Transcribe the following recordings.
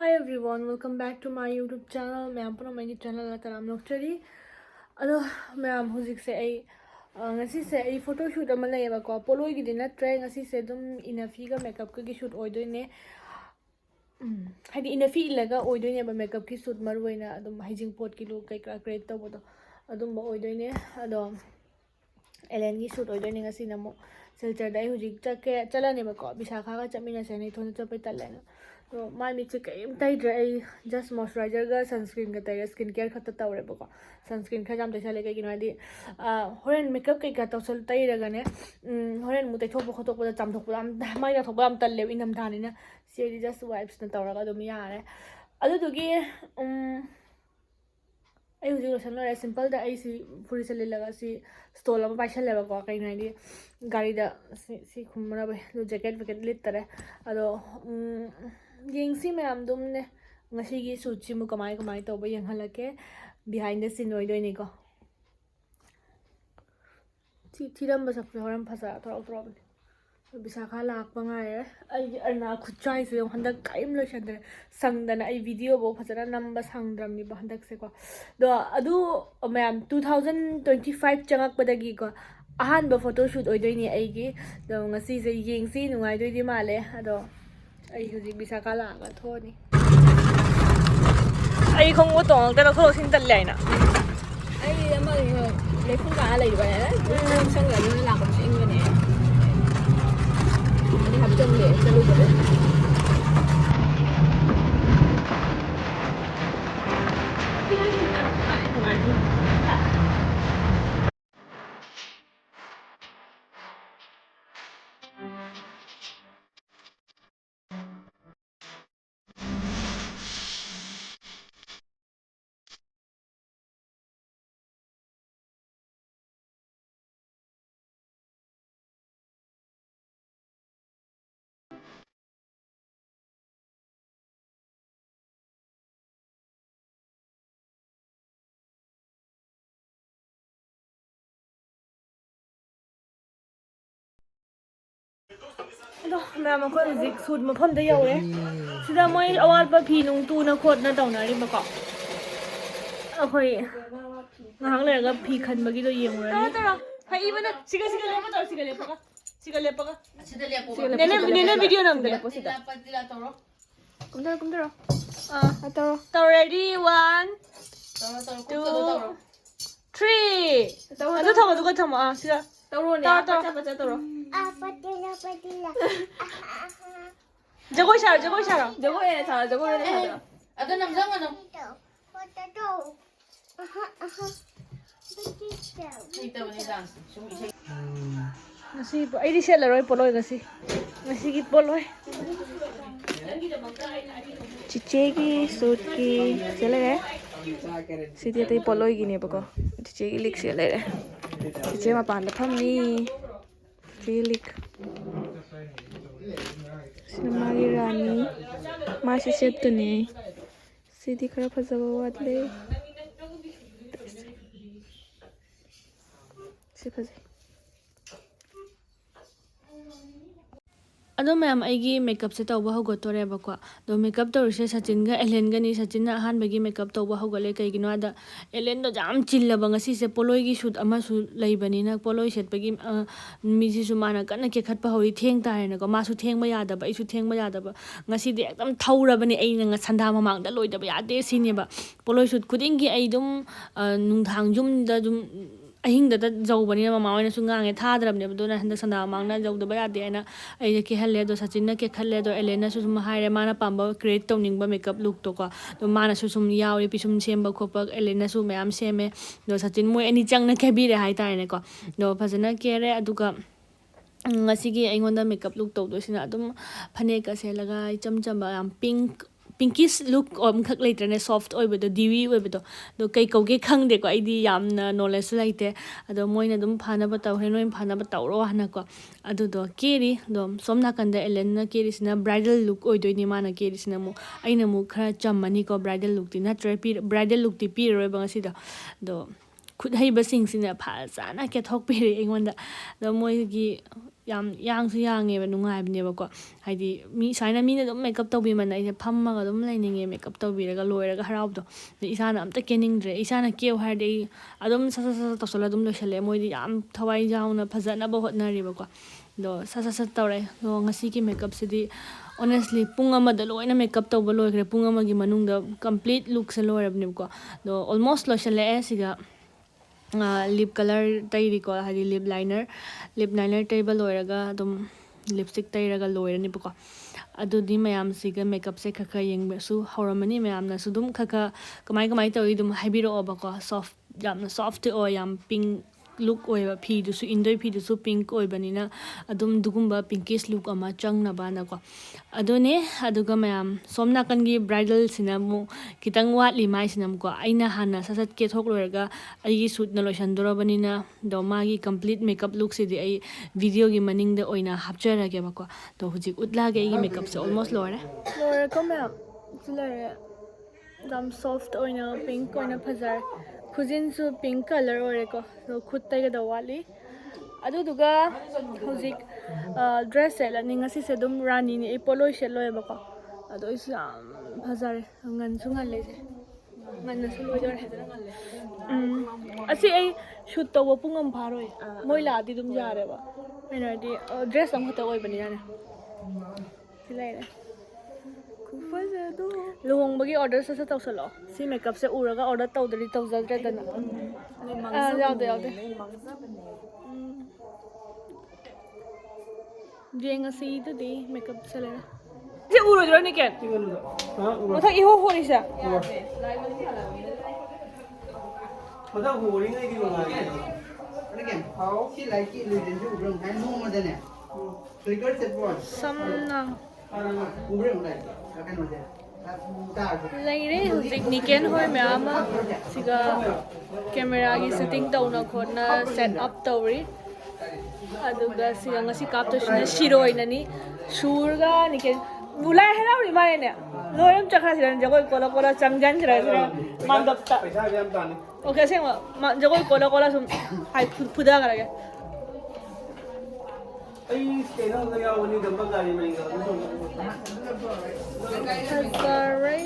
Hi everyone, welcome back to my YouTube channel. मैं आपको मेरी channel ला तराम लोग चली अदो मैं आप हुजिक से आई ngasi se ai photo shoot ama lay ba ko polo gi din natre ngasi se dum inafi ga makeup ka gi shoot oidoi ne hadi inafi ilaga oidoi ne ba makeup ki shoot marwaina adum hygiene pot ki look kai ka create to bodo adum ba oidoi ne ado elen gi shoot oidoi ne ngasi namo silchar dai hujik chake chala ne ba ko bisakha ga chamina se ne thon chapai talena तो my मिचे Qayyim तैद्रे I just moisturiser गा sunscreen गा तैरे skin care खत्ता तौरे बको sunscreen खा जाम तैसा लेके गिनो आदि होरेन मेकअप कई का तौसल तैरगा ने होरेन मुते थोप खतो पदा चाम थोप आम माय गा थोप आम तल्ले इनम थानी ना सेरी जस्ट वाइप्स न तौरगा दो यारे अदु दुगी आई हुजी लोशन लरे सिंपल दा आई सी फुरी से लगा सी स्टोल अमा पाइसल लेबा को कई नाइदी गाड़ी दा सी खुमरा बे लो जैकेट विकेट लिट तरे अदो yengsi mayam dum ne ngasi gi suchi mu kamai to ba yang halake behind the scene oi doi ni ko thiram ba sak horam phasa thoro bisakha lak pa ngai ai arna khuchai se handak kaim lo shadre sangdana ai video bo phasara number sangdram ni ba handak se ko do adu mayam 2025 changak padagi ko Ahanba photo shoot oi doi ni ai gi do ngasi se yengsi nungai doi di male ado ai huji bisakha la ga thoni ai không có tong ta ko sin tal lai na ai ama le phun ka lai ba ne sang la ni la ko sin ne ni hab jong le ta lu ba do ma'am ko zik shoot ma phom da yaure sida moi awal ba phi nung tu na khot na tauna ri ba ko akhoi ngahang le ga phi khan ba gi do yeng ra ni tara hai ibana siga le pa ne video nam de po sida kum daro taro ready 1 2 3 adu thama sida taro ne pacha taro jago sharo jago ne sa jago ne sa Ada nam zang ano? Ito ni dance. ngasi ai di sel roi poloi ngasi gi poloi chiche gi suit ki sele re sidi tai poloi gi ne bako chiche gi lik sele re chiche ma pan da pham ni chilik sinamagi rani ma si set to ne sidi khara phajaba watle si phajai अदो ma'am आईगी makeup से तब हौगतोरे बको दो makeup तौरसे Sachin गा Allen Ghani Sachin Ahaan बगी makeup तब हौगले कईगिनो आदा Allen दो जाम चिल्लब ngasi से पोलोई की शूट अमा सु लैबनी ना पोलोई सेट बगी मिसी सु माना कन के खत हौरी थेंग तारेन को मासु थेंग यादब आइसु थेंग यादब ngasi दे एकदम थौरबनी आई संधा ममांग दा लोइदब यादे सिनेबा पोलोई शूट खुदिंग की आई दुम नुंथांग जुम दा जुम अहिंग दा जौबनी ममा ओइना सु ngange थाद्रबने बदुना हंद संदा मांगना जौदब यादे ना आई के हल्ले दो सचिन के खल्ले दो एलेना सु सुम हाइरे माना पाम्बा क्रिएट तौनिंगबा मेकअप लुक तो को दो माना सु सुम यावरी पिसुम सेमबा खोपक एलेना सु मयाम सेमे दो सचिन मोय एनी चंगना केबिरे हाइ ताइने को दो फजना केरे अदुगा ngasi aingonda makeup look to do sina adum phane ka selaga icham chamba am pinkish look om khak later ne soft oi bedo diwi oi bedo do kai ko ge khang de ko idi yamna knowledge laite ado moina dum phana ba taw he noin phana ba taw ro hana ko adu do keri dom somna kanda elen na keri sina bridal look oi do ni mana keri sina mu aina mu khara chammani ko bridal look ti na tre bridal look ti pi roi bang si do khut hai ba sing sina pha sana ke thok pe re engonda do moi gi ꯌꯥꯝ ꯌꯥꯡꯁꯨ ꯌꯥꯡꯉꯦꯕ ꯅꯨꯡꯉꯥꯏꯕꯅꯦꯕꯀꯣ ꯍꯥꯏꯗꯤ ꯁꯨꯃꯥꯏꯅ ꯃꯤꯅ ꯑꯗꯨꯝ makeup ꯇꯧꯕꯤꯃꯟꯅ ꯑꯩꯁꯦ ꯐꯝꯃꯒ ꯑꯗꯨꯝ ꯂꯩꯅꯤꯡꯉꯦ makeup ꯇꯧꯕꯤꯔꯒ ꯂꯣꯏꯔꯒ ꯍꯔꯥꯎꯕꯗꯣ ꯑꯗꯩ ꯏꯁꯥꯅ ꯑꯝꯇ ꯀꯦꯅꯤꯡꯗ꯭ꯔꯦ ꯏꯁꯥꯅ ꯀꯦꯌꯨ ꯍꯥꯏꯔꯗꯤ ꯑꯩ ꯑꯗꯨꯝ ꯁꯠ ꯁꯠ ꯁꯠ ꯇꯧꯁꯜꯂ ꯑꯗꯨꯝ ꯂꯣꯏꯁꯜꯂꯦ ꯃꯣꯏꯗꯤ ꯌꯥꯝ ꯊꯋꯥꯏ ꯌꯥꯎꯅ ꯐꯖꯅꯕ ꯍꯣꯠꯅꯔꯤꯕꯀꯣ ꯑꯗꯣ ꯁꯠ ꯁꯠ ꯁꯠ ꯇꯧꯔꯦ ꯑꯗꯣ ꯉꯁꯤꯒꯤ ꯃꯦꯀꯞꯁꯤꯗꯤ ꯑꯣꯅꯦꯁꯂꯤ ꯄꯨꯡ ꯑꯃꯗ ꯂꯣꯏꯅ ꯃꯦꯀꯞ ꯇꯧꯕ ꯂꯣꯏꯈ꯭ꯔꯦ ꯄꯨꯡ ꯑꯃꯒꯤ ꯃꯅꯨꯡꯗ ꯀꯝꯄ꯭ꯂꯤꯠ ꯂꯨꯛꯁꯦ ꯂꯣꯏꯔꯕꯅꯦꯕꯀꯣ ꯑꯗꯣ ꯑꯣꯜꯃꯣꯁ ꯂꯣꯏꯁꯤꯜꯂꯛꯑꯦ ꯁꯤꯒ ꯂꯤꯞ ꯀꯂꯔ ꯇꯩꯔꯤꯀꯣ ꯍꯥꯏꯗꯤ ꯂꯤꯞ ꯂꯥꯏꯅꯔ ꯇꯩꯕ ꯂꯣꯏꯔꯒ ꯑꯗꯨꯝ ꯂꯤꯞꯁꯇꯤꯛ ꯇꯩꯔꯒ ꯂꯣꯏꯔꯅꯤꯕꯀꯣ ꯑꯗꯨꯗꯤ ꯃꯌꯥꯝꯁꯤꯒ ꯃꯦꯀꯞꯁꯦ ꯈꯔ ꯌꯦꯡꯕꯁꯨ ꯍꯧꯔꯝꯃꯅꯤ ꯃꯌꯥꯝꯅꯁꯨ ꯑꯗꯨꯝ ꯈꯔ ꯀꯃꯥꯏ ꯇꯧꯋꯤ ꯑꯗꯨꯝ ꯍꯥꯏꯕꯤꯔꯛꯑꯣꯕꯀꯣ ꯌꯥꯝꯅ ꯁꯣꯐꯇꯤ ꯑꯣꯏ ꯌꯥꯝ ꯄꯤꯡ ꯂꯨꯛ ꯑꯣꯏꯕ ꯐꯤꯗꯨꯁꯨ ꯏꯟꯗꯣꯏ ꯐꯤꯗꯨꯁꯨ ꯄꯤꯡꯛ ꯑꯣꯏꯕꯅꯤꯅ ꯑꯗꯨꯝ ꯑꯗꯨꯒꯨꯝꯕ ꯄꯤꯡꯀꯤꯁ ꯂꯨꯛ ꯑꯃ ꯆꯪꯅꯕꯅꯀꯣ ꯑꯗꯨꯅꯦ ꯑꯗꯨꯒ ꯃꯌꯥꯝ ꯁꯣꯝ ꯅꯥꯀꯟꯒꯤ ꯕ꯭ꯔꯥꯏꯗꯜꯁꯤꯅ ꯑꯃꯨꯛ ꯈꯤꯇꯪ ꯋꯥꯠꯂꯤ ꯃꯥꯏꯁꯤꯅ ꯑꯃꯨꯛꯀꯣ ꯑꯩꯅ ꯍꯥꯟꯅ ꯁꯠ ꯁꯠ ꯀꯦꯊꯣꯛ ꯂꯣꯏꯔꯒ ꯑꯩꯒꯤ ꯁꯨꯠꯅ ꯂꯣꯏꯁꯟꯗꯣꯔꯕꯅꯤꯅ ꯑꯗꯣ ꯃꯥꯒꯤ ꯀꯝꯄ꯭ꯂꯤꯠ ꯃꯦꯀꯞ ꯂꯨꯛꯁꯤꯗꯤ ꯑꯩ ꯚꯤꯗꯤꯑꯣꯒꯤ ꯃꯅꯤꯡꯗ ꯑꯣꯏꯅ ꯍꯥꯞꯆꯔꯒꯦꯕꯀꯣ ꯑꯗꯣ ꯍꯧꯖꯤꯛ ꯎꯠꯂꯛꯑꯒꯦ ꯑꯩꯒꯤ ꯃꯦꯀꯞꯁꯦ ꯑꯣꯜꯃꯣꯁ ꯂꯣꯏꯔꯦꯀꯣ ꯃꯌꯥꯝ ꯁꯤ ꯂꯩꯔꯦ ꯌꯥꯝ ꯁꯣꯐꯠ ꯑꯣꯏꯅ ꯄꯤꯡꯛ ꯑꯣꯏꯅ ꯐꯖꯔꯦ ꯈꯨꯖꯤꯟꯁꯨ ꯄꯤꯡꯛ ꯀꯂꯔ ꯑꯣꯏꯔꯦꯀꯣ ꯑꯗꯣ ꯈꯨꯠ ꯇꯩꯒꯗꯕ ꯋꯥꯠꯂꯤ ꯑꯗꯨꯗꯨꯒ ꯍꯧꯖꯤꯛ ꯗ꯭ꯔꯦꯁ ꯁꯦꯠꯂꯅꯤ ꯉꯁꯤꯁꯦ ꯑꯗꯨꯝ ꯔꯥꯅꯤꯅꯤ ꯑꯩ ꯄꯣꯠꯂꯣꯏ ꯁꯦꯠꯂꯣꯏꯕꯀꯣ ꯑꯗꯣ ꯑꯩꯁꯨ ꯌꯥꯝ ꯐꯖꯔꯦ ꯉꯟꯁꯨ ꯉꯜꯂꯤꯁꯦ ꯉꯟꯅꯁꯨ ꯂꯣꯏꯗꯣꯔꯦ ꯑꯁꯤ ꯑꯩ ꯁꯨꯠ ꯇꯧꯕ ꯄꯨꯡ ꯑꯃ ꯐꯥꯔꯣꯏ ꯃꯣꯏ ꯂꯥꯛꯑꯗꯤ ꯑꯗꯨꯝ ꯌꯥꯔꯦꯕ ꯑꯩꯅ ꯍꯥꯏꯗꯤ ꯗ꯭ꯔꯦꯁ ꯑꯃꯈꯛꯇ ꯑꯣꯏꯕꯅꯤꯅꯅꯦ ꯁꯤ ꯂꯩꯔꯦ ꯂꯨꯍꯣꯡꯕꯒꯤ ꯑꯣꯔꯗꯔ ꯁꯠ ꯁꯠ ꯇꯧꯁꯜꯂꯛꯑꯣ ꯁꯤ ꯃꯦꯀꯞꯁꯦ ꯎꯔꯒ ꯑꯣꯔꯗꯔ ꯇꯧꯗ꯭ꯔꯗꯤ ꯇꯧꯖꯗ꯭ꯔꯦꯗꯅ ꯌꯥꯎꯗꯦ ꯌꯦꯡꯉꯁꯤ ꯑꯗꯨꯗꯤ ꯃꯦꯀꯞꯁꯦ ꯂꯩꯔꯦ ꯁꯤ ꯎꯔꯣꯏꯗ꯭ꯔꯣ ꯅꯤꯀꯦꯟ ꯃꯊꯛ ꯏꯍꯣ ꯍꯣꯔꯤꯁꯦ ꯃꯊꯛ ꯍꯣꯔꯤꯉꯩꯒꯤ ꯅꯨꯡꯉꯥꯏꯔꯦ ꯁꯤ ꯂꯥꯏꯠꯀꯤ ꯏꯂꯨꯖꯟꯁꯤ ꯎꯕ꯭ꯔꯥ ꯉꯁꯥꯏ ꯅꯣꯡꯃꯗꯅꯦ ꯐ꯭ꯂꯤꯀꯔ ꯆꯠꯄ ꯁꯝꯅ ꯎꯕ꯭ꯔꯥ ꯂꯥꯏꯠ ꯀꯩꯅꯣꯁꯦ ꯂꯩꯔꯦ ꯍꯧꯖꯤꯛ ꯅꯤꯀꯦꯟ ꯍꯣꯏ ꯃꯌꯥꯝ ꯑꯃ ꯁꯤꯒ ꯀꯦꯃꯦꯔꯥꯒꯤ ꯁꯦꯠꯇꯤꯡ ꯇꯧꯅ ꯈꯣꯠꯅ ꯁꯦꯠ ꯑꯞ ꯇꯧꯔꯤ ꯑꯗꯨꯒ ꯁꯤꯒ ꯉꯁꯤ ꯀꯥꯞꯇꯣꯏꯁꯤꯅ ꯁꯤꯔꯣꯏꯅꯅꯤ ꯁꯨꯔꯒ ꯅꯤꯀꯦꯟ ꯂꯥꯏ ꯍꯔꯥꯎꯔꯤ ꯃꯥꯜꯂꯦꯅꯦ ꯂꯣꯏꯔꯝ ꯆꯠꯈ꯭ꯔꯁꯤꯔ ꯖꯒꯣꯏ ꯀꯣꯜꯂ ꯆꯪꯁꯤꯟꯈ꯭ꯔꯁꯤꯔ ꯃꯥꯟꯗꯞꯇ ꯑꯣꯀꯦ ꯑꯁꯦꯡꯕ ꯖꯒꯣꯏ ꯀꯣꯜꯂ ꯁꯨꯝ ꯐꯨꯊꯈ꯭ꯔꯒꯦ ꯑꯩ ꯀꯩꯅꯣꯗ ꯌꯥꯎꯕꯅꯤ ꯗꯝꯕ ꯒꯥꯔꯤ ꯃꯅꯤꯡꯗ ꯐꯖꯔꯦ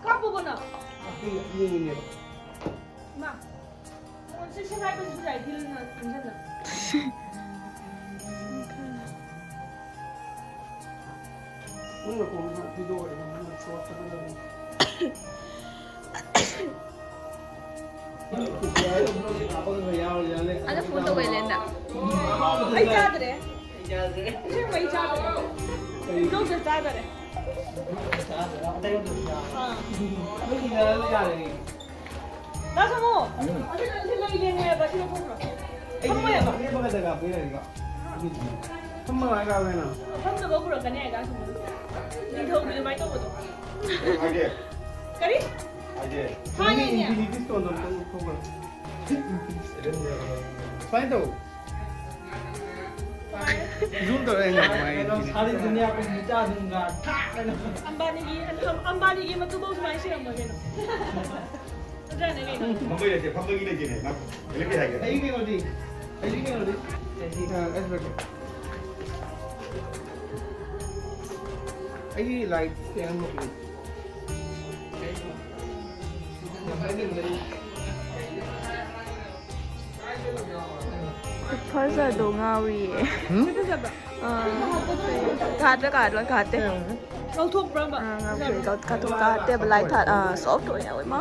까보거나 마 실시간으로 잘 들으면 괜찮나? Ada foto Belenda. Ay चादरे इसे वही चादरे दो से चादरे 나 성호 아직 생각이 되네 봐 싫어 보러 한번에 봐 한번 먹으러 가네 가 니 더우면 많이 떠보죠 까리? 하이냐 फाइन तो जूम तो रहेगा सारी दुनिया को मिटा दूंगा अंबानी की मतलब बहुत माइस है हम लोग जाने के मुंबई रहते फंबगी लेके ने ना लेके आ गया आई के होती हां ऐसे बैठो आई लाइट से हम लोग ꯐꯖꯗꯣ ꯉꯥꯎꯔꯤꯌꯦ ꯀꯥꯗ꯭ꯔ ꯀꯥꯗ꯭ꯔ ꯀꯥꯗꯦ ꯂꯧꯊꯣꯛꯄ꯭ꯔꯕ ꯉꯥꯎꯔꯤ ꯀꯥꯊꯣꯛ ꯀꯥꯗꯦꯕ ꯂꯥꯏ ꯊꯥꯠ ꯁꯣꯐꯠ ꯑꯣꯏꯅ ꯑꯣꯏꯃ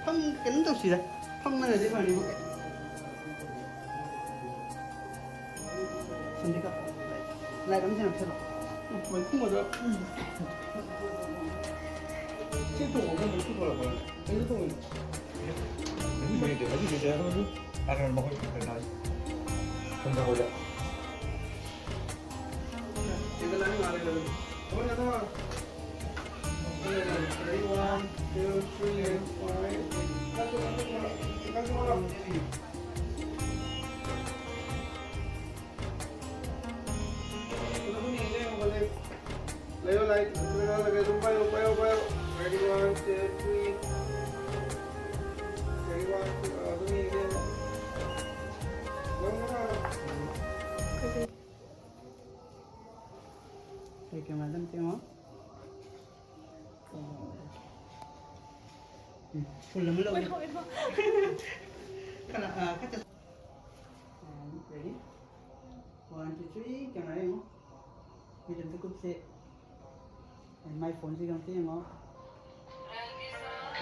cái nó đâu xí đấy không này đi vào đi xin đi các lại đóng xem mình không có được chế độ của mình không có là cái đó mình mình để cái gì thế thôi ăn rồi mà không nói không đâu rồi cái này là thôi nha thôi 1, 2, 3, 4 Leo like, ready 1, 2, 3. Ready 1, 2, 3. Cái camera dẫn tiếng không? Full lắm lâu. Cái là cách. Ready? 1, 2, 3, camera này không? Bây giờ tôi cũng sẽ my phone से करते हैं वो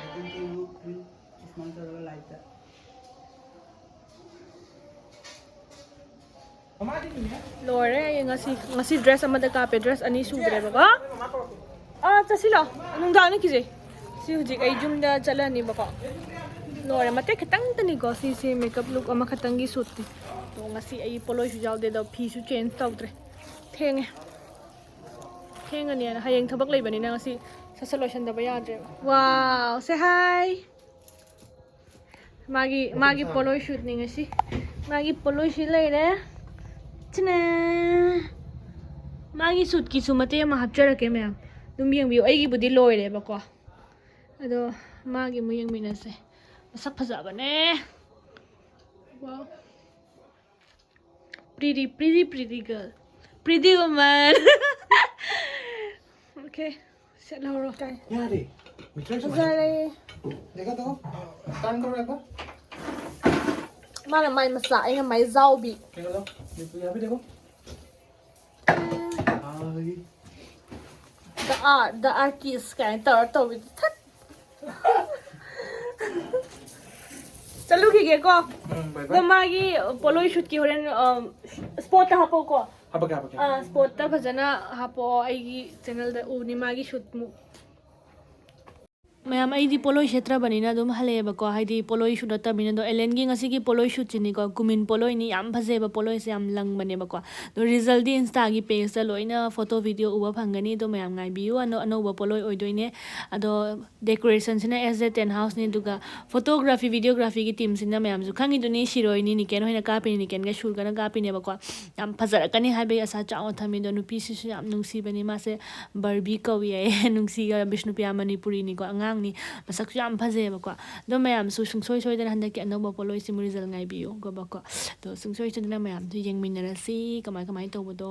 लेकिन कि वो small सा light है Lore ngasi dress amada kape dress ani sudre baka chasilo nungda ni kije si hujik ai jumda chalani baka lore mate khatang tani ko si makeup look ama khatang gi suit to ngasi ai poloi su jaw de da phi su change tawdre thenge ani hayeng thabak lei bani na ngasi solution da ba yadre wow say hi magi poloi shoot ni ngasi magi poloi shi lei re chana magi suit ki sumate ma hapchara ke ma'am dum yeng bi ai gi budi loire ba ko ado magi mu yeng mina se masak phaja bane wow pretty girl pretty woman okay set lo ro kai ya đi mình chơi Zare देखा तो काम करो एक बार mana mai masa ai mai zau bi क्या करो देखो यहाँ पे देखो the artist kai to bi that chalu ki ge ko by the magi poloi shoot ki horen spot ta hapo ko अब क्या spot ta phajana hapo ai gi channel da uni magi shoot mu mayam ai di poloi kshetra banina dum hale ba ko haidi poloi shoot ta bina do elen gi ngasi gi poloi shoot chini ko kumin poloi ni yam phaje ba poloi se yam lang bane ba ko do result di insta gi page ta loina photo video uba phangani do mayam ngai biu ano ba poloi oi doine ado decoration sina as a 10 house ni duga photography videography gi team sina mayam ju khangi duni shiroi ni ni ken hoina ka pini ni ken ga shur gana ka pini ba ko yam phajara kani haibe asa chaw thami do nupi si su yam nungsi bani ma se barbie kawi ai nungsi ga bishnu pya manipuri ni ko angang ni masak yam phaje ba ko do mayam su sungsoi soi dan handa ki anoba poloi si result ngai biu go ba ko to sungsoi chu na mayam tu yeng min na si kamai to bo do